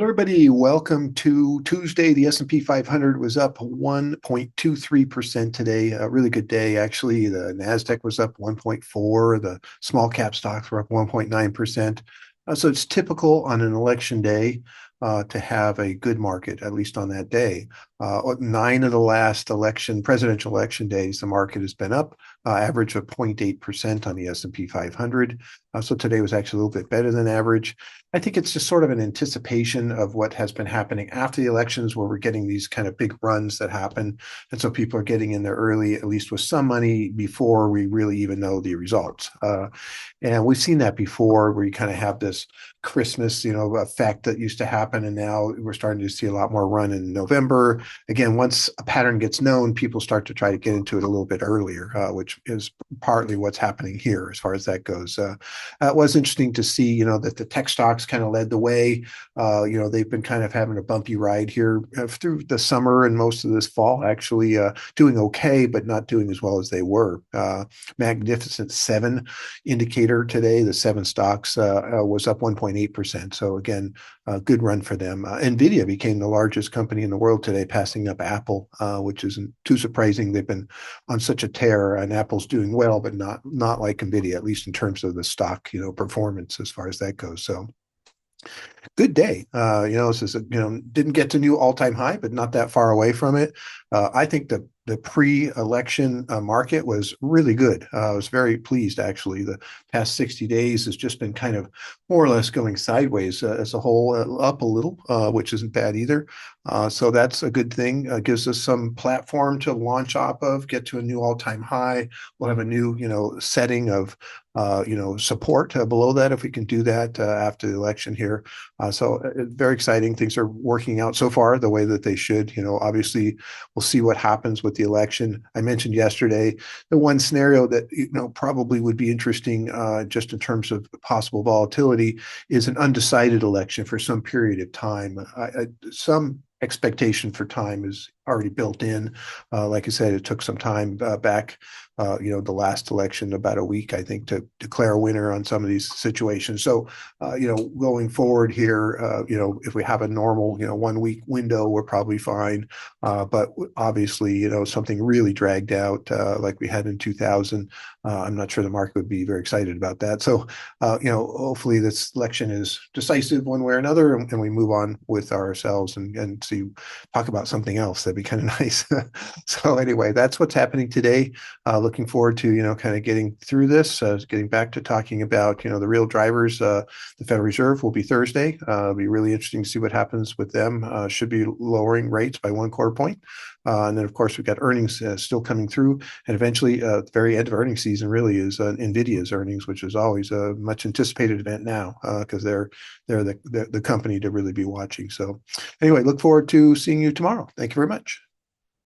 Everybody, welcome to Tuesday. The S&P 500 was up 1.23% today. A really good day, actually. The Nasdaq was up 1.4. The small cap stocks were up 1.9%. So it's typical on an election day to have a good market, at least on that day. Nine of the last presidential election days, the market has been up, average of 0.8% on the S&P 500. So today was actually a little bit better than average. I think it's just sort of an anticipation of what has been happening after the elections, where we're getting these kind of big runs that happen. And so people are getting in there early, at least with some money, before we really even know the results. And we've seen that before, where you kind of have this Christmas, effect that used to happen. And now we're starting to see a lot more run in November. Again, once a pattern gets known, people start to try to get into it a little bit earlier, which is partly what's happening here as far as that goes. It was interesting to see, that the tech stocks kind of led the way. They've been kind of having a bumpy ride here through the summer and most of this fall, actually doing okay, but not doing as well as they were. Magnificent Seven indicator today, the seven stocks was up 1.8%. So again, a good run for them. NVIDIA became the largest company in the world today, passing up Apple, which isn't too surprising. They've been on such a tear, and Apple's doing well, but not like NVIDIA, at least in terms of the stock, performance as far as that goes. So good day. This is didn't get to new all-time high, but not that far away from it. I think the pre-election market was really good. I was very pleased, actually. The past 60 days has just been kind of more or less going sideways as a whole, up a little, which isn't bad either. So that's a good thing. Gives us some platform to launch off of, get to a new all-time high. We'll have a new, setting of support below that if we can do that after the election here. So very exciting. Things are working out so far the way that they should. Obviously, we'll see what happens with the election. I mentioned yesterday the one scenario that probably would be interesting just in terms of possible volatility is an undecided election for some period of time. Some expectation for time is already built in. Like I said, it took some time back, the last election, about a week, I think, to declare a winner on some of these situations. So, going forward here, if we have a normal, 1 week window, we're probably fine. But obviously, something really dragged out like we had in 2000. I'm not sure the market would be very excited about that. So, hopefully this election is decisive one way or another, and we move on with ourselves and talk about something else. That'd be kind of nice. So anyway, that's what's happening today. Looking forward to, kind of getting through this, getting back to talking about, the real drivers. The Federal Reserve will be Thursday. It'll be really interesting to see what happens with them. Should be lowering rates by 1/4 point. And then, of course, we've got earnings still coming through. And eventually, the very end of earnings season really is NVIDIA's earnings, which is always a much anticipated event now because they're the company to really be watching. So anyway, look forward to seeing you tomorrow. Thank you very much.